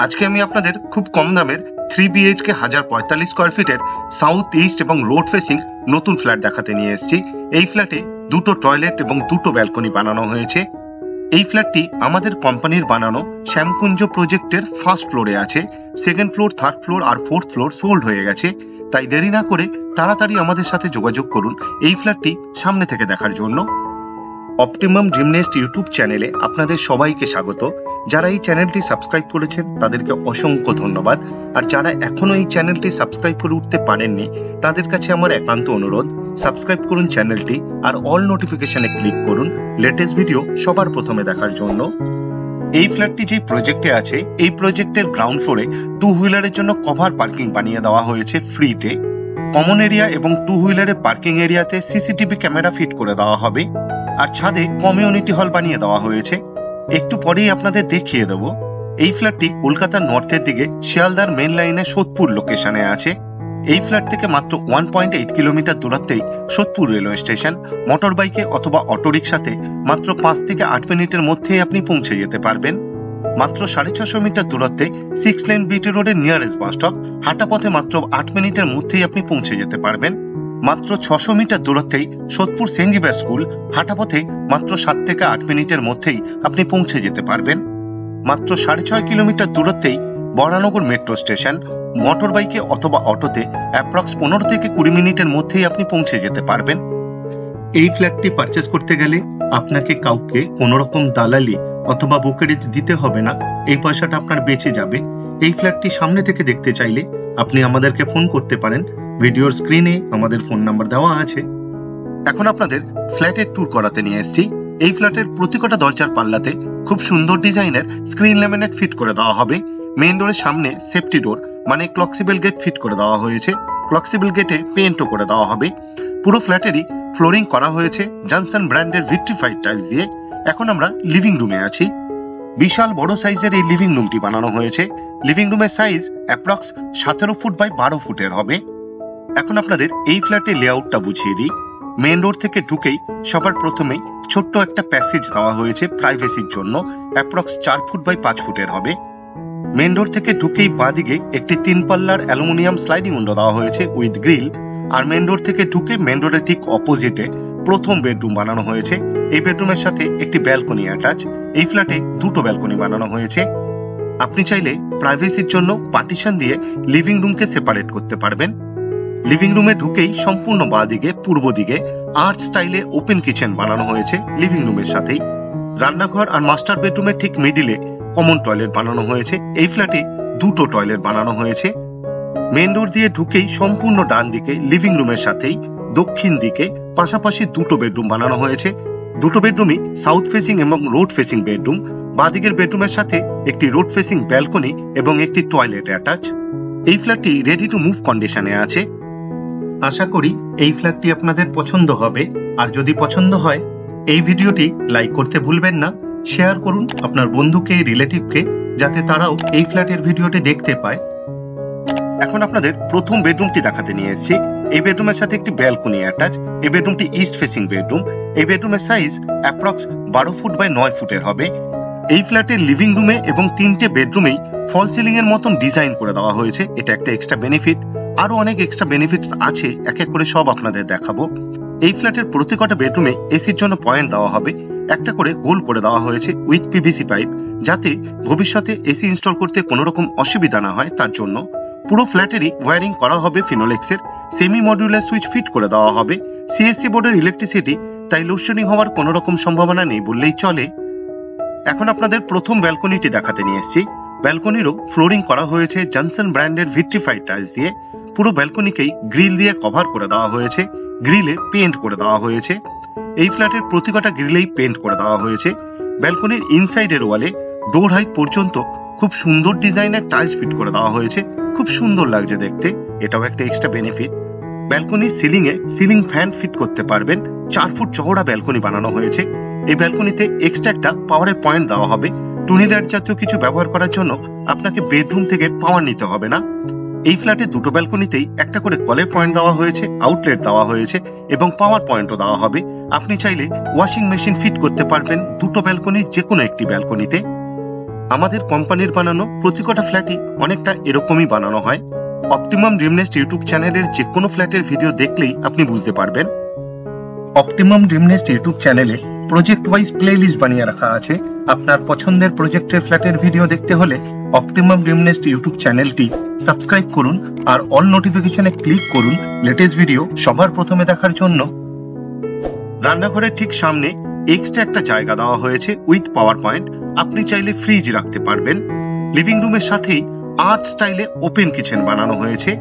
আজকে আমি আপনাদের খুব কম দামের 3 BHK 1045 স্কয়ার ফিটের সাউথ ইস্ট এবং রোড ফেসিং নতুন ফ্ল্যাট দেখাতে নিয়ে এসেছি। এই ফ্ল্যাটে দুটো টয়লেট এবং দুটো ব্যালকনি বানানো হয়েছে। এই ফ্ল্যাটটি আমাদের কোম্পানির বানানো শ্যামকুঞ্জ প্রজেক্টের ফার্স্ট ফ্লোরে আছে। সেকেন্ড ফ্লোর, থার্ড ফ্লোর আর ফোর্থ ফ্লোর সোল্ড হয়ে গেছে। তাই দেরি না করে তাড়াতাড়ি আমাদের সাথে যোগাযোগ করুন এই ফ্ল্যাটটি সামনে থেকে দেখার জন্য। অপটিমাম ড্রিম নেস্ট ইউটিউব চ্যানেলে আপনাদের সবাইকে স্বাগত। যারা এই চ্যানেলটি সাবস্ক্রাইব করেছেন তাদেরকে অসংখ্য ধন্যবাদ। আর যারা এখনো এই চ্যানেলটি সাবস্ক্রাইব করে উঠতে পারেননি তাদের কাছে আমার একান্ত অনুরোধ, সাবস্ক্রাইব করুন চ্যানেলটি আর অল নোটিফিকেশনে ক্লিক করুন লেটেস্ট ভিডিও সবার প্রথমে দেখার জন্য। এই ফ্ল্যাটটি যে প্রজেক্টে আছে, এই প্রজেক্টের গ্রাউন্ড ফ্লোরে টু হুইলারের জন্য কভার পার্কিং বানিয়ে দেওয়া হয়েছে ফ্রিতে। কমন এরিয়া এবং টু হুইলারের পার্কিং এরিয়াতে সিসিটিভি ক্যামেরা ফিট করে দেওয়া হবে। আর ছাদে কমিউনিটি হল বানিয়ে দেওয়া হয়েছে। একটু পরেই আপনাদের দেখিয়ে দেব। এই ফ্ল্যাটটি কলকাতার নর্থের দিকে শিয়ালদার মেন লাইনে সোদপুর লোকেশনে আছে। এই ফ্ল্যাট থেকে মাত্র 1.8 কিলোমিটার দূরত্বেই সোদপুর রেলওয়ে স্টেশন। মোটর বাইকে অথবা অটোরিকশাতে মাত্র 5 থেকে 8 মিনিটের মধ্যেই আপনি পৌঁছে যেতে পারবেন। মাত্র 650 মিটার দূরত্বে 6 লেন বিটি রোডের নিয়ারেস্ট বাস স্টপ। হাঁটা পথে মাত্র 8 মিনিটের মধ্যেই আপনি পৌঁছে যেতে পারবেন। মাত্র 600 মিটার দূরত্বেই সোদপুর সেন্ট জেভিয়ার স্কুল। হাঁটা পথে মাত্র 7 থেকে 8 মিনিটের মধ্যেই আপনি পৌঁছে যেতে পারবেন। মাত্র 6.5 কিলোমিটার দূরত্বেই বরানগর মেট্রো স্টেশন। মোটর বাইকে অথবা অটোতে অ্যাপ্রক্স 15 থেকে 20 মিনিটের মধ্যেই আপনি পৌঁছে যেতে পারবেন। এই ফ্ল্যাটটি পারচেস করতে গেলে আপনাকে কাউকে কোনো রকম দালালি অথবা ব্রোকারেজ দিতে হবে না। এই পয়সাটা আপনার বেঁচে যাবে। এই ফ্ল্যাটটি সামনে থেকে দেখতে চাইলে আপনি আমাদেরকে ফোন করতে পারেন। ভিডিওর স্ক্রিনে আমাদের ফোন নাম্বার দেওয়া আছে। এখন আপনাদের ফ্ল্যাটের ট্যুর করাতে নিয়ে এসেছি। এই ফ্ল্যাটের প্রতিটা দরজার পাল্লাতে খুব সুন্দর ডিজাইনের স্ক্রিন ল্যামিনেট ফিট করে দেওয়া হবে। মেইন ডোরের সামনে সেফটি ডোর মানে ক্লকসিবল গেট ফিট করে দেওয়া হয়েছে। ক্লকসিবল গেটে পেইন্টও করে দেওয়া হবে। পুরো ফ্ল্যাটেরই ফ্লোরিং করা হয়েছে জনসন ব্র্যান্ডের ভিট্রিফাইড টাইলস দিয়ে। এখন আমরা লিভিং রুমে আছি। বিশাল বড় সাইজের এই লিভিং রুমটি বানানো হয়েছে। লিভিং রুমের সাইজ অ্যাপ্রক্স 17 ফুট বাই 12 ফুটের হবে। এখন আপনাদের এই ফ্ল্যাটের লেআউটটা বুঝিয়ে দিই। মেইন রোড থেকে ঢুকেই সবার প্রথমেই ছোট্ট একটা প্যাসেজ দেওয়া হয়েছে প্রাইভেসির জন্য। অ্যাপ্রক্স 4 ফুট বাই 5 ফুটের হবে। মেইন রোড থেকে ঢুকেই বাঁদিকে একটি 3 পাল্লার অ্যালুমিনিয়াম স্লাইডিং উইন্ডো দেওয়া হয়েছে উইথ গ্রিল। আর মেইন রোড থেকে ঢুকে মেইন রোডের ঠিক অপোজিটে প্রথম বেডরুম বানানো হয়েছে। এই বেডরুমের সাথে একটি ব্যালকনি অ্যাটাচ। এই ফ্ল্যাটে দুটো ব্যালকনি বানানো হয়েছে। আপনি চাইলে প্রাইভেসির জন্য পার্টিশন দিয়ে লিভিং রুমকে সেপারেট করতে পারবেন। লিভিং রুমে ঢুকেই সম্পূর্ণ বাঁদিকে পূর্ব দিকে আর্ট স্টাইলে ওপেন কিচেন বানানো হয়েছে লিভিং রুমের সাথেই। রান্নাঘর আর মাস্টার বেডরুমের ঠিক মিডিলে কমন টয়লেট বানানো হয়েছে। এই ফ্ল্যাটে দুটো টয়লেট বানানো হয়েছে। মেইন রোড দিয়ে ঢুকেই সম্পূর্ণ ডান দিকে লিভিং রুমের সাথেই দক্ষিণ দিকে পাশাপাশি দুটো বেডরুম বানানো হয়েছে। দুটো বেডরুমই সাউথ ফেসিং এবং রোড ফেসিং বেডরুম। বাঁদিকের বেডরুমের সাথে একটি রোড ফেসিং ব্যালকনি এবং একটি টয়লেট অ্যাটাচ। এই ফ্ল্যাটটি রেডি টু মুভ কন্ডিশনে আছে। আশা করি এই ফ্ল্যাটটি আপনাদের পছন্দ হবে। আর যদি পছন্দ হয় এই ভিডিওটি লাইক করতে ভুলবেন না। শেয়ার করুন আপনার বন্ধুকে, রিলেটিভকে, যাতে তারাও এই ফ্ল্যাটের ভিডিওটি দেখতে পায়। এখন আপনাদের প্রথম বেডরুমটি দেখাতে নিয়ে এসেছি। এই বেডরুমের সাথে একটি ব্যালকনি অ্যাটাচ। এই বেডরুমটি ইস্ট ফেসিং বেডরুম। এই বেডরুমের সাইজ অ্যাপ্রক্স 12 ফুট বাই 9 ফুটের হবে। এই ফ্ল্যাটের লিভিং রুমে এবং 3টে বেডরুমেই ফল সিলিং এর মতন ডিজাইন করে দেওয়া হয়েছে। এটা একটা এক্সট্রা বেনিফিট। আরো অনেক এক্সট্রা বেনিফিটস আছে, এক এক করে সব আপনাদের দেখাবো। এই ফ্ল্যাটের প্রতিটা বেডরুমে এসির জন্য পয়েন্ট দেওয়া হবে। একটা করে হোল করে দেওয়া হয়েছে উইথ পিভিসি পাইপ, যাতে ভবিষ্যতে এসি ইনস্টল করতে কোনো রকম অসুবিধা না হয় তার জন্য। পুরো ফ্ল্যাটেরই ওয়্যারিং করা হবে ফিনোলেক্সের। সেমি মডিউলার সুইচ ফিট করে দেওয়া হবে। সিএসসি বোর্ডের ইলেকট্রিসিটি, তাই লোডশেডিং হওয়ার কোনো রকম সম্ভাবনা নেই বললেই চলে। এখন আপনাদের প্রথম ব্যালকনিটি দেখাতে নিয়ে এসেছি। ব্যালকনিরও ফ্লোরিং করা হয়েছে জনসন ব্র্যান্ডের ভিট্রিফাইড টাইলস দিয়ে। পুরো ব্যালকনিকেই গ্রিল দিয়ে কভার করে দেওয়া হয়েছে। গ্রিলে পেইন্ট করে দেওয়া হয়েছে। এই ফ্ল্যাটের প্রতিটা গ্রিলেই পেইন্ট করে দেওয়া হয়েছে। ব্যালকনির ইনসাইডের ওয়ালে ডোর হাইট পর্যন্ত খুব সুন্দর ডিজাইনের টাইলস ফিট করে দেওয়া হয়েছে। খুব সুন্দর লাগছে দেখতে, এটাও একটা এক্সট্রা বেনিফিট। ব্যালকনির সিলিংয়ে সিলিং ফ্যান ফিট করতে পারবেন। 4 ফুট চওড়া ব্যালকনি বানানো হয়েছে। এই ব্যালকনিতে এক্সট্রা একটা পাওয়ারের পয়েন্ট দেওয়া হবে। টুনিলাইট জাতীয় কিছু ব্যবহার করার জন্য আপনাকে বেডরুম থেকে পাওয়ার নিতে হবে না। এই ফ্ল্যাটে দুটো ব্যালকনিতেই একটা করে কলের পয়েন্ট দেওয়া হয়েছে, আউটলেট দেওয়া হয়েছে এবং পাওয়ার পয়েন্টও দেওয়া হবে। আপনি চাইলে ওয়াশিং মেশিন ফিট করতে পারবেন দুটো ব্যালকনির যে কোনো একটি ব্যালকনিতে। আমাদের কোম্পানির বানানো প্রতিটা ফ্ল্যাটই অনেকটা এরকমই বানানো হয়। অপটিমাম ড্রিম নেস্ট ইউটিউব চ্যানেলের যে কোনো ফ্ল্যাটের ভিডিও দেখলেই আপনি বুঝতে পারবেন। অপটিমাম ড্রিম নেস্ট ইউটিউব চ্যানেলে প্রজেক্ট ওয়াইজ প্লেলিস্ট বানিয়ে রাখা আছে। আপনার পছন্দের প্রজেক্টের ফ্ল্যাটের ভিডিও দেখতে হলে অপটিমাম ড্রিম নেস্ট ইউটিউব চ্যানেলটি সাবস্ক্রাইব করুন আর অল নোটিফিকেশনে ক্লিক করুন লেটেস্ট ভিডিও সবার প্রথমে দেখার জন্য। রান্নাঘরের ঠিক সামনে এক্সট্রা একটা জায়গা দেওয়া হয়েছে উইথ পাওয়ার পয়েন্ট। আপনি চাইলে ফ্রিজ রাখতে পারবেন। লিভিং রুমের সাথেই আর্ট স্টাইলে ওপেন কিচেন বানানো হয়েছে।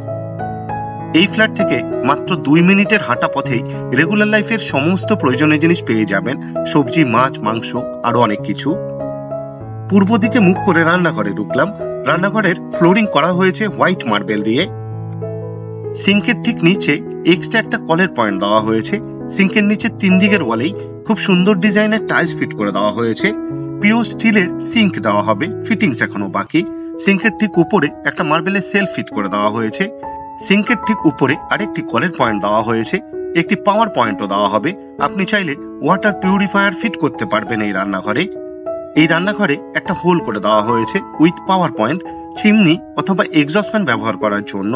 এই ফ্ল্যাট থেকে মাত্র 2 মিনিটের হাঁটা পথেই রেগুলার লাইফের সমস্ত প্রয়োজনীয় জিনিস পেয়ে যাবেন, সবজি, মাছ, মাংস, আরো অনেক কিছু। পূর্ব দিকে মুখ করে রান্নাঘরে ঢুকলাম। রান্নাঘরের ফ্লোরিং করা হয়েছে হোয়াইট মার্বেল দিয়ে। সিঙ্কের ঠিক নিচে এক্সট্রা একটা কলের পয়েন্ট দেওয়া হয়েছে। সিঙ্কের নিচে 3 দিকের ওয়ালেই খুব সুন্দর ডিজাইনের টাইলস ফিট করে দেওয়া হয়েছে। পিওর স্টিলের সিঙ্ক দেওয়া হবে, ফিটিংস এখনো বাকি। সিঙ্কের ঠিক উপরে একটা মার্বেলের সেলফ ফিট করে দেওয়া হয়েছে। সিঙ্কের ঠিক উপরে আরেকটি কলের পয়েন্ট দেওয়া হয়েছে, একটি পাওয়ার পয়েন্টও দেওয়া হবে। আপনি চাইলে ওয়াটার পিউরিফায়ার ফিট করতে পারবেন এই রান্নাঘরে। এই রান্নাঘরে একটা হোল করে দেওয়া হয়েছে উইথ পাওয়ার পয়েন্ট, চিমনি অথবা এক্সস্ট ফ্যান ব্যবহার করার জন্য।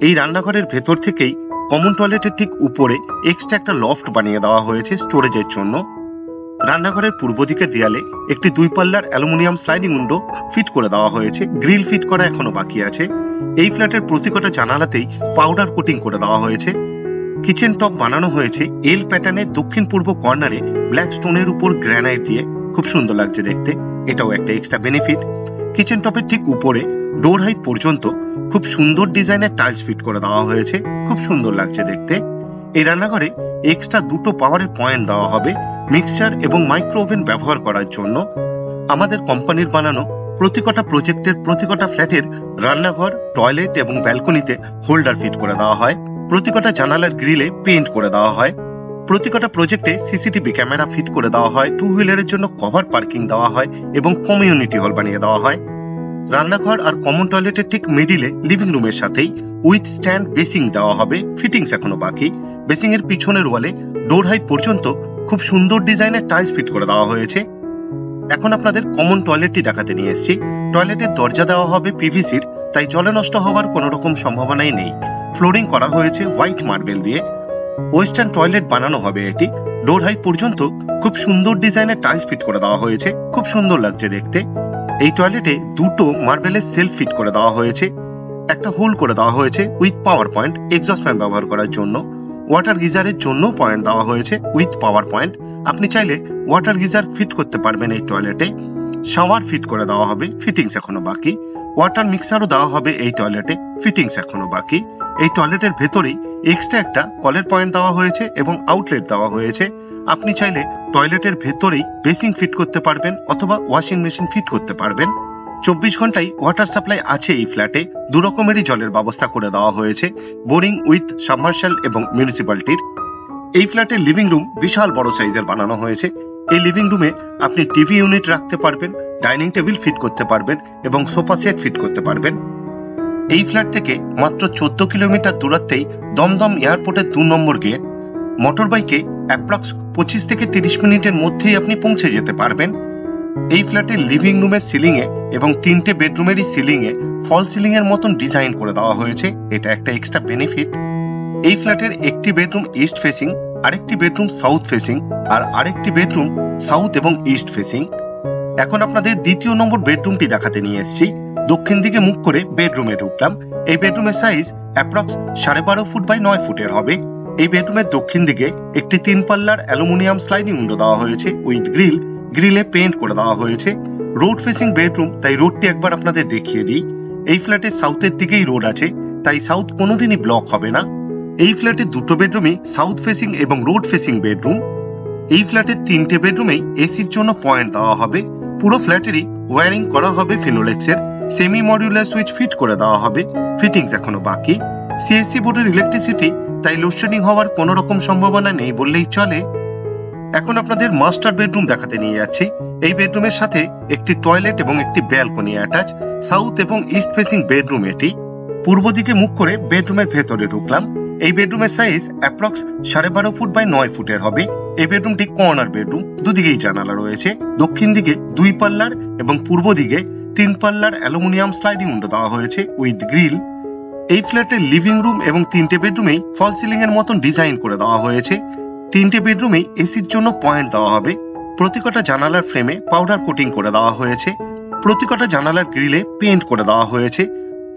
এই রান্নাঘরের ভেতর থেকেই কমন টয়লেটের ঠিক উপরে এক্সট্রা একটা লফট বানিয়ে দেওয়া হয়েছে স্টোরেজের জন্য। রান্নাঘরের পূর্ব দিকের দেয়ালে একটি 2 পাল্লার অ্যালুমিনিয়াম স্লাইডিং উইন্ডো ফিট করে দেওয়া হয়েছে। গ্রিল ফিট করা এখনো বাকি আছে। এই ফ্ল্যাটের প্রতিটা জানালাতেই পাউডার কোটিং করে দেওয়া হয়েছে। কিচেন টপ বানানো হয়েছে এল প্যাটার্নের দক্ষিণ পূর্ব কর্নারে ব্ল্যাক স্টোনের উপর গ্রানাইট দিয়ে, খুব সুন্দর লাগছে দেখতে। এটাও একটা এক্সট্রা বেনিফিট। কিচেন টপের ঠিক উপরে ডোর হাইট পর্যন্ত খুব সুন্দর ডিজাইনের টাইলস ফিট করে দেওয়া হয়েছে, খুব সুন্দর লাগছে দেখতে। এই রান্নাঘরে এক্সট্রা 2টো পাওয়ারের পয়েন্ট দেওয়া হবে মিক্সচার এবং মাইক্রো ওভেন ব্যবহার করার জন্য। আমাদের কোম্পানির বানানো প্রতিটা প্রজেক্টের প্রতিটা ফ্ল্যাটের রান্নাঘর, টয়লেট এবং ব্যালকনিতে হোল্ডার ফিট করে দেওয়া হয়। প্রতিটা জানালার গ্রিলে পেইন্ট করে দেওয়া হয়। প্রতিটা প্রজেক্টে সিসিটিভি ক্যামেরা ফিট করে দেওয়া হয়। 2 হুইলারের জন্য কভার পার্কিং দেওয়া হয় এবং কমিউনিটি হল বানিয়ে দেওয়া হয়। রান্নাঘর আর কমন টয়লেটের ঠিক মিডিলে লিভিং রুমের সাথেই উইথ স্ট্যান্ড বেসিং দেওয়া হবে, ফিটিংস এখনো বাকি। বেসিং এর পিছনের ওয়ালে ডোর হাইট পর্যন্ত খুব সুন্দর ডিজাইনের টাইলস ফিট করে দেওয়া হয়েছে। এখন আপনাদের কমন টয়লেটটি দেখাতে নিয়ে এসেছি। টয়লেটের দরজা দেওয়া হবে পিভিসির, তাই জলে নষ্ট হওয়ার কোনো রকম সম্ভাবনাই নেই। ফ্লোরিং করা হয়েছে হোয়াইট মার্বেল দিয়ে। ওয়েস্টার্ন টয়লেট বানানো হবে এটি। ডোর হাইট পর্যন্ত খুব সুন্দর ডিজাইনের টাইলস ফিট করে দেওয়া হয়েছে, খুব সুন্দর লাগছে দেখতে। এই টয়লেটে 2টো মার্বেলের সেলফ ফিট করে দেওয়া হয়েছে। একটা হোল করে দেওয়া হয়েছে with power point exhaust fan ব্যবহার করার জন্য। ওয়াটার গিজারের জন্য পয়েন্ট দেওয়া হয়েছে উইথ পাওয়ার পয়েন্ট। আপনি চাইলে ওয়াটার গিজার ফিট করতে পারবেন এই টয়লেটে। শাওয়ার ফিট করে দেওয়া হবে, ফিটিংস এখনো বাকি। ওয়াটার মিক্সারও দেওয়া হবে এই টয়লেটে, ফিটিংস এখনো বাকি। এই টয়লেটের ভেতরেই এক্সট্রা একটা কলের পয়েন্ট দেওয়া হয়েছে এবং আউটলেট দেওয়া হয়েছে। আপনি চাইলে টয়লেটের ভেতরেই বেসিং ফিট করতে পারবেন অথবা ওয়াশিং মেশিন ফিট করতে পারবেন। 24 ঘন্টায় ওয়াটার সাপ্লাই আছে এই ফ্ল্যাটে। 2 রকমেরই জলের ব্যবস্থা করে দেওয়া হয়েছে, বোরিং উইথ সাবমার্শাল এবং মিউনিসিপ্যালিটির। এই ফ্ল্যাটের লিভিং রুম বিশাল বড় সাইজের বানানো হয়েছে। এই লিভিং রুমে আপনি টিভি ইউনিট রাখতে পারবেন, ডাইনিং টেবিল ফিট করতে পারবেন এবং সোফা সেট ফিট করতে পারবেন। এই ফ্ল্যাট থেকে মাত্র 14 কিলোমিটার দূরত্বেই দমদম এয়ারপোর্টের 2 নম্বর গেট। মোটর বাইকে অ্যাপ্রক্স 25 থেকে 30 মিনিটের মধ্যেই আপনি পৌঁছে যেতে পারবেন। এই ফ্ল্যাটের লিভিং রুমের সিলিং এ এবং 3টে বেডরুমেরই সিলিং এ ফল সিলিং এর মতন ডিজাইন করে দেওয়া হয়েছে, এটা একটা এক্সট্রা বেনিফিট। এই ফ্ল্যাটের একটি বেডরুম ইস্ট ফেসিং, আরেকটি বেডরুম সাউথ ফেসিং আর আরেকটি বেডরুম সাউথ এবং ইস্ট ফেসিং। এখন আপনাদের 2য় নম্বর বেডরুমটি দেখাতে নিয়ে এসেছি। দক্ষিণ দিকে মুখ করে বেডরুমে ঢুকলাম। এই বেডরুমের সাইজ অ্যাপ্রক্স 12.5 ফুট বাই 9 ফুটের হবে। এই বেডরুমের দক্ষিণ দিকে একটি 3 পাল্লার অ্যালুমিনিয়াম স্লাইডিং উইন্ডো দেওয়া হয়েছে উইথ গ্রিল। গ্রিলে পেইন্ট করে দেওয়া হয়েছে। রোড ফেসিং বেডরুম, তাই রোডটি একবার আপনাদের দেখিয়ে দিই। এই ফ্ল্যাটের সাউথের দিকেই রোড আছে, তাই সাউথ কোনোদিনই ব্লক হবে না। এই ফ্ল্যাটের 2টো বেডরুমই সাউথ ফেসিং এবং রোড ফেসিং বেডরুম। এই ফ্ল্যাটের 3টে বেডরুমেই এসির জন্য পয়েন্ট দেওয়া হবে। পুরো ফ্ল্যাটেরই ওয়্যারিং করা হবে ফিনোলেক্সের। সেমি মডিউলার সুইচ ফিট করে দেওয়া হবে, ফিটিংস এখনো বাকি। সিএসসি বোর্ডের ইলেকট্রিসিটি, তাই লোডশেডিং হওয়ার কোনো রকম সম্ভাবনা নেই বললেই চলে। এখন আপনাদের মাস্টার বেডরুম দেখাতে নিয়ে যাচ্ছি। এই বেডরুমের সাথে একটি টয়লেট এবং একটি ব্যালকনি অ্যাটাচ। সাউথ এবং ইস্ট ফেসিং বেডরুম এটি। পূর্ব দিকে মুখ করে বেডরুমের ভেতরে ঢুকলাম। এই বেডরুমের সাইজ অ্যাপ্রক্স 12.5 ফুট বাই 9 ফুটের হবে। এই বেডরুমটি কর্নার বেডরুম, দুদিকেই জানালা রয়েছে। দক্ষিণ দিকে 2 পাল্লার এবং পূর্ব দিকে 3 পাল্লার অ্যালুমিনিয়াম স্লাইডিং উইন্ডো দেওয়া হয়েছে উইথ গ্রিল। এই ফ্ল্যাটের লিভিং রুম এবং 3টে বেডরুমেই ফল সিলিং এর মতন ডিজাইন করে দেওয়া হয়েছে। 3টে বেডরুমেই এসির জন্য পয়েন্ট দেওয়া হবে। প্রতিকটা জানালার ফ্রেমে পাউডার কোটিং করে দেওয়া হয়েছে। প্রতিকটা জানালার গ্রিলে পেইন্ট করে দেওয়া হয়েছে।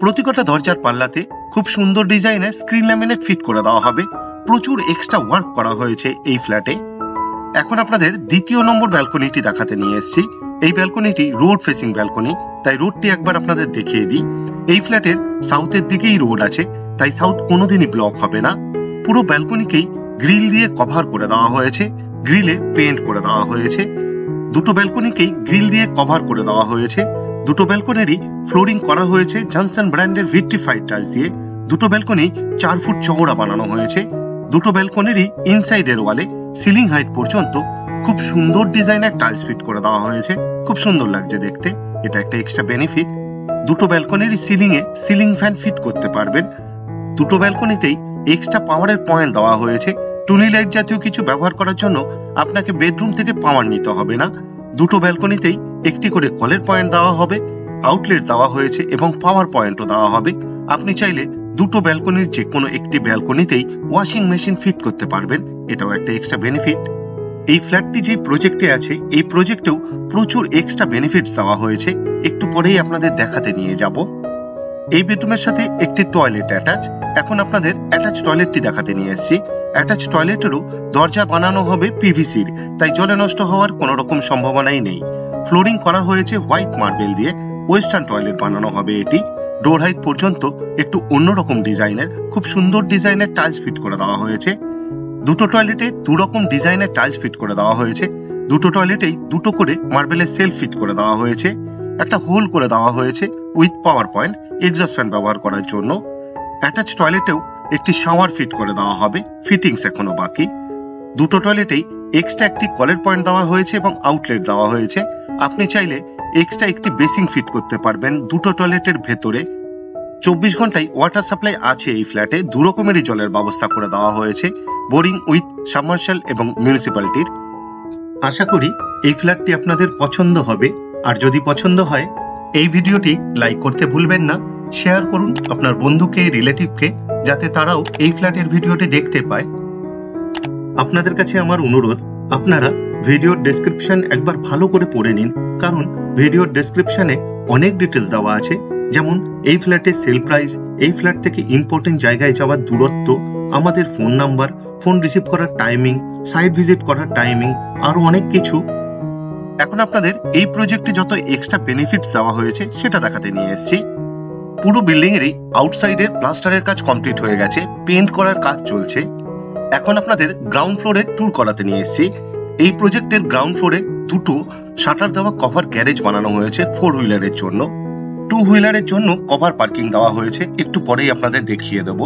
প্রতিকটা দরজার পাল্লাতে খুব সুন্দর ডিজাইনের স্ক্রিন ল্যামিনেট ফিট করে দেওয়া হবে। প্রচুর এক্সট্রা ওয়ার্ক করা হয়েছে এই ফ্ল্যাটে। এখন আপনাদের দ্বিতীয় নম্বর ব্যালকনিটি দেখাতে নিয়ে এসেছি। এই ব্যালকনিটি রোড ফেসিং ব্যালকনি, তাই রোডটি একবার আপনাদের দেখিয়ে দিই। এই ফ্ল্যাটের সাউথের দিকেই রোড আছে, তাই সাউথ কোনোদিনই ব্লক হবে না। পুরো ব্যালকনিকেই গ্রিল দিয়ে কভার করে দেওয়া হয়েছে, গ্রিলে পেইন্ট করে দেওয়া হয়েছে। দুটো ব্যালকনিকেই গ্রিল দিয়ে কভার করে দেওয়া হয়েছে। দুটো ব্যালকনিরই ফ্লোরিং করা হয়েছে জনসন ব্র্যান্ডের ভিট্রিফাইড টাইলস দিয়ে। দুটো ব্যালকনি 4 ফুট চওড়া বানানো হয়েছে। দুটো ব্যালকনিরই ইনসাইডের ওয়ালে সিলিং হাইট পর্যন্ত খুব সুন্দর ডিজাইনের টাইলস ফিট করে দেওয়া হয়েছে। খুব সুন্দর লাগছে দেখতে, এটা একটা এক্সট্রা বেনিফিট। দুটো ব্যালকনিরই সিলিং এ সিলিং ফ্যান ফিট করতে পারবেন। দুটো ব্যালকনিতেই এক্সট্রা পাওয়ারের পয়েন্ট দেওয়া হয়েছে। টুনি লাইট জাতীয় কিছু ব্যবহার করার জন্য আপনাকে বেডরুম থেকে পাওয়ার নিতে হবে না। দুটো ব্যালকনিতেই একটি করে কলের পয়েন্ট দেওয়া হবে, আউটলেট দেওয়া হয়েছে এবং পাওয়ার পয়েন্টও দেওয়া হবে। আপনি চাইলে দুটো ব্যালকনির যে কোনো একটি ব্যালকনিতেই ওয়াশিং মেশিন ফিট করতে পারবেন, এটাও একটা এক্সট্রা বেনিফিট। এই ফ্ল্যাটটি যে প্রজেক্টে আছে, এই প্রজেক্টেও প্রচুর এক্সট্রা বেনিফিটস দেওয়া হয়েছে, একটু পরেই আপনাদের দেখাতে নিয়ে যাব। এই বেডরুমের সাথে একটি টয়লেট অ্যাটাচ। এখন আপনাদের অ্যাটাচ টয়লেটটি দেখাতে নিয়ে এসেছি। অ্যাটাচ টয়লেটেরও দরজা বানানো হবে পিভিসির, তাই জলে নষ্ট হওয়ার কোনো রকম সম্ভাবনাই নেই। ফ্লোরিং করা হয়েছে হোয়াইট মার্বেল দিয়ে। ওয়েস্টার্ন টয়লেট বানানো হবে এটি। ডোর হাইট পর্যন্ত একটু অন্যরকম ডিজাইনের, খুব সুন্দর ডিজাইনের টাইলস ফিট করে দেওয়া হয়েছে। দুটো টয়লেটে 2 রকম ডিজাইনের টাইলস ফিট করে দেওয়া হয়েছে। দুটো টয়লেটেই 2টো করে মার্বেলের সেলফ ফিট করে দেওয়া হয়েছে। একটা হোল করে দেওয়া হয়েছে with power point exhaust fan ব্যবহার করার জন্য। অ্যাটাচ টয়লেটেও একটি শাওয়ার ফিট করে দেওয়া হবে, ফিটিংস এখনো বাকি। দুটো টয়লেটেই এক্সট্রা একটি কলের পয়েন্ট দেওয়া হয়েছে এবং আউটলেট দেওয়া হয়েছে। আপনি চাইলে এক্সট্রা একটি বেসিং ফিট করতে পারবেন দুটো টয়লেটের ভেতরে। 24 ঘন্টায় ওয়াটার সাপ্লাই আছে এই ফ্ল্যাটে। 2 রকমেরই জলের ব্যবস্থা করে দেওয়া হয়েছে, বোরিং উইথ সাবমার্শাল এবং মিউনিসিপ্যালিটির। আশা করি এই ফ্ল্যাটটি আপনাদের পছন্দ হবে। আর যদি পছন্দ হয়, এই ভিডিওটি লাইক করতে ভুলবেন না। শেয়ার করুন আপনার বন্ধুকে, রিলেটিভকে, যাতে তারাও এই ফ্ল্যাটের ভিডিওটি দেখতে পায়। আপনাদের কাছে আমার অনুরোধ, আপনারা ভিডিওর ডেসক্রিপশন একবার ভালো করে পড়ে নিন, কারণ ভিডিওর ডেসক্রিপশনে অনেক ডিটেলস দেওয়া আছে, যেমন এই ফ্ল্যাটের সেল প্রাইস, এই ফ্ল্যাট থেকে ইম্পর্টেন্ট জায়গায় যাওয়ার দূরত্ব, আমাদের ফোন নাম্বার, ফোন রিসিভ করার টাইমিং, সাইট ভিজিট করার টাইমিং, আরো অনেক কিছু। এখন আপনাদের এই প্রজেক্টে যত এক্সট্রা বেনিফিটস দেওয়া হয়েছে সেটা দেখাতে নিয়ে এসেছি। পুরো বিল্ডিং এরই আউটসাইডের প্লাস্টারের কাজ কমপ্লিট হয়ে গেছে, পেইন্ট করার কাজ চলছে। এখন আপনাদের গ্রাউন্ড ফ্লোরের ট্যুর করাতে নিয়ে এসেছি। এই প্রজেক্টের গ্রাউন্ড ফ্লোরে 2টো শাটার দেওয়া কভার গ্যারেজ বানানো হয়েছে 4 হুইলারের জন্য। 2 হুইলারের জন্য কভার পার্কিং দেওয়া হয়েছে, একটু পরেই আপনাদের দেখিয়ে দেব।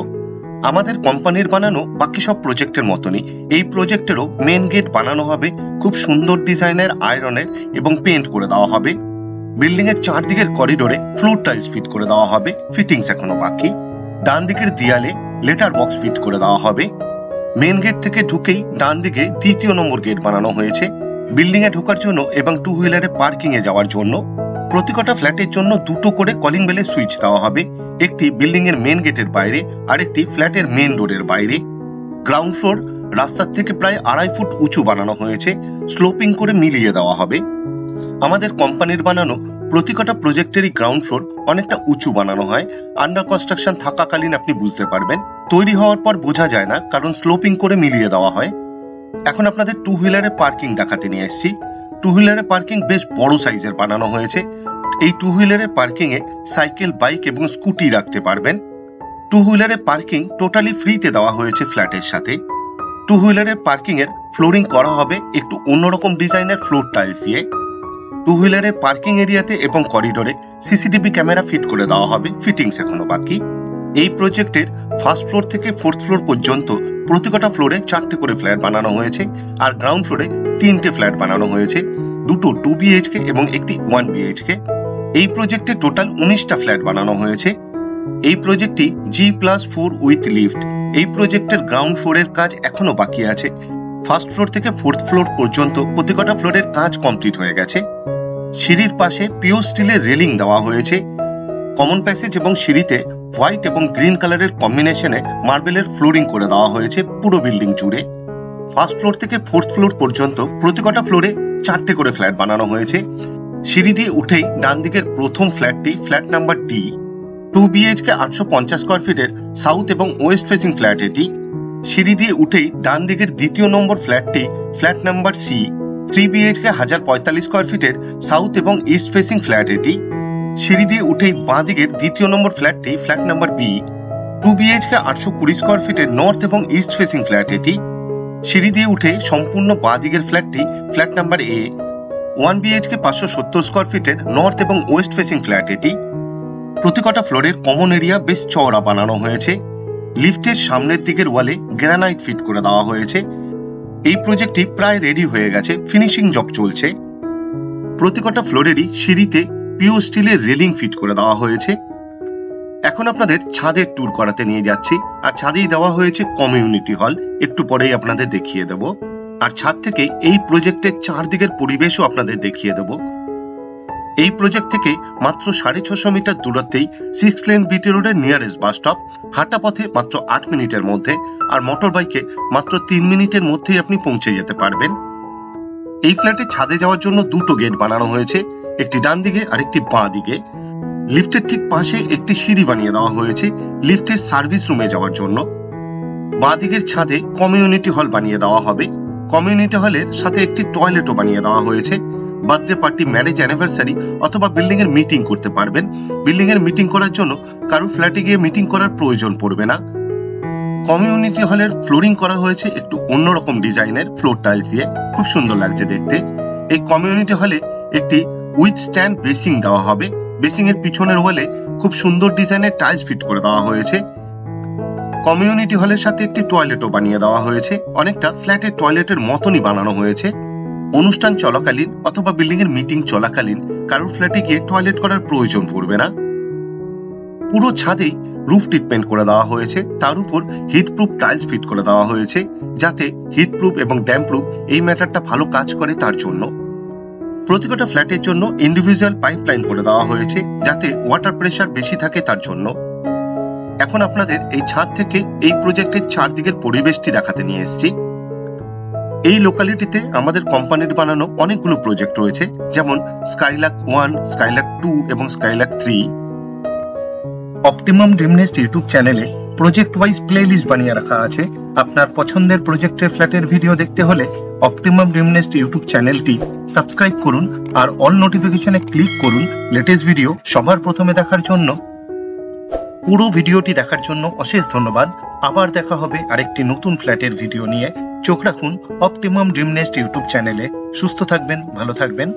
আমাদের কোম্পানির বানানো বাকি সব প্রজেক্টের মতনই এই প্রজেক্টেরও মেন গেট বানানো হবে খুব সুন্দর ডিজাইনের, আয়রনের এবং পেইন্ট করে দেওয়া হবে। বিল্ডিং এর চারদিকের করিডোরে ফ্লোর টাইলস ফিট করে দেওয়া হবে, ফিটিংস এখনো বাকি। ডান দিকের দেয়ালে লেটার বক্স ফিট করে দেওয়া হবে। মেন গেট থেকে ঢুকেই ডান দিকে 2য় নম্বর গেট বানানো হয়েছে বিল্ডিং এ ঢোকার জন্য এবং 2 হুইলারে পার্কিং এ যাওয়ার জন্য। প্রতিটা ফ্ল্যাটের জন্য 2টো করে কলিং বেলের সুইচ দেওয়া হবে, একটি বিল্ডিং এর মেন গেটের বাইরে আর একটি ফ্ল্যাটের মেন ডোরের বাইরে। গ্রাউন্ড ফ্লোর রাস্তার থেকে প্রায় 2.5 ফুট উঁচু বানানো হয়েছে, স্লোপিং করে মিলিয়ে দেওয়া হবে। আমাদের কোম্পানির বানানো প্রতিটা প্রজেক্টেরই গ্রাউন্ড ফ্লোর অনেকটা উঁচু বানানো হয়। আন্ডার কনস্ট্রাকশন থাকাকালীন আপনি বুঝতে পারবেন, তৈরি হওয়ার পর বোঝা যায় না, কারণ স্লোপিং করে মিলিয়ে দেওয়া হয়। এখন আপনাদের 2 হুইলারের পার্কিং দেখাতে নিয়ে এসেছি। 2 হুইলারের পার্কিং বেশ বড় সাইজের বানানো হয়েছে। এই 2 হুইলারের পার্কিং এ সাইকেল, বাইক এবং স্কুটি রাখতে পারবেন। 2 হুইলারের পার্কিং টোটালি ফ্রিতে দেওয়া হয়েছে ফ্ল্যাটের সাথে। 2 হুইলারের পার্কিং এর ফ্লোরিং করা হবে একটু অন্যরকম ডিজাইনের ফ্লোর টাইলস দিয়ে। 2 হুইলারের পার্কিং এরিয়াতে এবং করিডোরে সিসিটিভি ক্যামেরা ফিট করে দেওয়া হবে, ফিটিংস এখনো বাকি। এই প্রজেক্টের ফার্স্ট ফ্লোর থেকে 4th ফ্লোর পর্যন্ত প্রতিটা ফ্লোরে 4টে করে ফ্ল্যাট বানানো হয়েছে, আর গ্রাউন্ড ফ্লোরে 3টে ফ্ল্যাট বানানো হয়েছে, 2টো 2 BHK এবং একটি 1 BHK। এই প্রজেক্টে টোটাল 19টা ফ্ল্যাট বানানো হয়েছে। এই প্রজেক্টটি G+4 উইথ লিফট। এই প্রজেক্টের গ্রাউন্ড ফ্লোরের কাজ এখনো বাকি আছে। ফার্স্ট ফ্লোর থেকে ফোর্থ ফ্লোর পর্যন্ত প্রতিটা ফ্লোরের কাজ কমপ্লিট হয়ে গেছে। সিঁড়ির পাশে পিওর স্টিলের রেলিং দেওয়া হয়েছে। কমন প্যাসেজ এবং সিঁড়িতে হোয়াইট এবং গ্রিন কালারের কম্বিনেশনে মার্বেলের ফ্লোরিং করে দেওয়া হয়েছে পুরো বিল্ডিং জুড়ে। ফার্স্ট ফ্লোর থেকে ফোর্থ ফ্লোর পর্যন্ত প্রতিটা ফ্লোরে 4টে করে ফ্ল্যাট বানানো হয়েছে। সিঁড়ি দিয়ে উঠেই ডান দিকের প্রথম ফ্ল্যাটটি flat number D, 2 BHK 850 square ফিটের সাউথ এবং ওয়েস্ট ফেসিং ফ্ল্যাট এটি। সিঁড়ি দিয়ে উঠেই ডান দিকের দ্বিতীয় নম্বর ফ্ল্যাটটি flat number C, 3 BHK 1045 square ফিটের সাউথ এবং ইস্ট ফেসিং ফ্ল্যাট এটি। সিঁড়ি দিয়ে উঠেই বাঁ দিকের দ্বিতীয় নম্বর ফ্ল্যাটটি flat number B, 2 BHK 820 square ফিটের নর্থ এবং ইস্ট ফেসিং ফ্ল্যাট এটি। সিঁড়ি দিয়ে উঠে সম্পূর্ণ বাঁ দিকের ফ্ল্যাটটি flat number A, 1 BHK 570 square ফিটের নর্থ এবং ওয়েস্ট ফেসিং ফ্ল্যাট এটি। প্রতিটা ফ্লোরের কমন এরিয়া বেশ চওড়া বানানো হয়েছে। লিফটের সামনের দিকের ওয়ালে গ্রানাইট ফিট করে দেওয়া হয়েছে। এই প্রজেক্টটি প্রায় রেডি হয়ে গেছে, ফিনিশিং জব চলছে। প্রতিটা ফ্লোরেরই সিঁড়িতে পিওর স্টিলের রেলিং ফিট করে দেওয়া হয়েছে। এখন আপনাদের ছাদের ট্যুর করাতে নিয়ে যাচ্ছি। আর ছাদেই দেওয়া হয়েছে কমিউনিটি হল, একটু পরেই আপনাদের দেখিয়ে দেব। আর ছাদ থেকে এই প্রজেক্টের চারদিকের পরিবেশও আপনাদের দেখিয়ে দেব। এই প্রজেক্ট থেকে মাত্র 650 মিটার দূরত্বেই 6 লেন বিটি রোডের নিয়ারেস্ট বাস স্টপ, হাঁটা পথে মাত্র 8 মিনিটের মধ্যে, আর মোটর বাইকে মাত্র 3 মিনিটের মধ্যেই আপনি পৌঁছে যেতে পারবেন। এই ফ্ল্যাটে ছাদে যাওয়ার জন্য দুটো গেট বানানো হয়েছে, একটি ডান দিকে আর একটি বাঁ দিকে। লিফটের ঠিক পাশে একটি সিঁড়ি বানিয়ে দেওয়া হয়েছে লিফটের সার্ভিস রুমে যাওয়ার জন্য। বাঁ দিকের ছাদে কমিউনিটি হল বানিয়ে দেওয়া হবে। কমিউনিটি হলের সাথে একটি টয়লেটও বানিয়ে দেওয়া হয়েছে। বার্থডে পার্টি, ম্যারেজ অ্যানিভার্সারি অথবা বিল্ডিং এর মিটিং করতে পারবেন। বিল্ডিং এর মিটিং করার জন্য কারো ফ্ল্যাটে গিয়ে মিটিং করার প্রয়োজন পড়বে না। কমিউনিটি হলের ফ্লোরিং করা হয়েছে একটু অন্যরকম ডিজাইনের ফ্লোর টাইলস দিয়ে, খুব সুন্দর লাগছে দেখতে। এই কমিউনিটি হলে একটি উইথ স্ট্যান্ড বেসিং দেওয়া হবে। বেসিং এর পিছনের ওয়ালে খুব সুন্দর ডিজাইনের টাইলস ফিট করে দেওয়া হয়েছে। কমিউনিটি হলের সাথে একটি টয়লেটও বানিয়ে দেওয়া হয়েছে, অনেকটা ফ্ল্যাটের টয়লেটের মতনই বানানো হয়েছে। অনুষ্ঠান চলাকালীন অথবা বিল্ডিং এর মিটিং চলাকালীন কারোর ফ্ল্যাটে গিয়ে টয়লেট করার প্রয়োজন পড়বে না। পুরো ছাদেই রুফ ট্রিটমেন্ট করে দেওয়া হয়েছে, তার উপর হিট প্রুফ টাইলস ফিট করে দেওয়া হয়েছে যাতে হিট প্রুফ এবং ড্যাম্প প্রুফ এই ম্যাটারটা ভালো কাজ করে তার জন্য। প্রতিটা ফ্ল্যাটের জন্য ইন্ডিভিজুয়াল পাইপলাইন করে দেওয়া হয়েছে যাতে ওয়াটার প্রেসার বেশি থাকে তার জন্য। এখন আপনাদের এই ছাদ থেকে এই প্রজেক্টের চারদিকের পরিবেশটি দেখাতে নিয়ে এসেছি। এই লোকালিটিতে আমাদের কোম্পানির বানানো অনেকগুলো প্রজেক্ট রয়েছে, যেমন স্কাইলাক 1, স্কাইলাক 2 এবং Skylark 3। Optimum dream nest YouTube চ্যানেলে প্রজেক্ট ওয়াইজ প্লেলিস্ট বানিয়ে রাখা আছে। আপনার পছন্দের প্রজেক্টের ফ্ল্যাটের ভিডিও দেখতে হলে অপটিমাম ড্রিম নেস্ট ইউটিউব চ্যানেলটি সাবস্ক্রাইব করুন আর অল নোটিফিকেশনে ক্লিক করুন লেটেস্ট ভিডিও সবার প্রথমে দেখার জন্য। পুরো ভিডিওটি দেখার জন্য অশেষ ধন্যবাদ। আবার দেখা হবে আরেকটি নতুন ফ্ল্যাটের ভিডিও নিয়ে। চোখ রাখুন অপটিমাম ড্রিম নেস্ট ইউটিউব চ্যানেলে। সুস্থ থাকবেন, ভালো থাকবেন।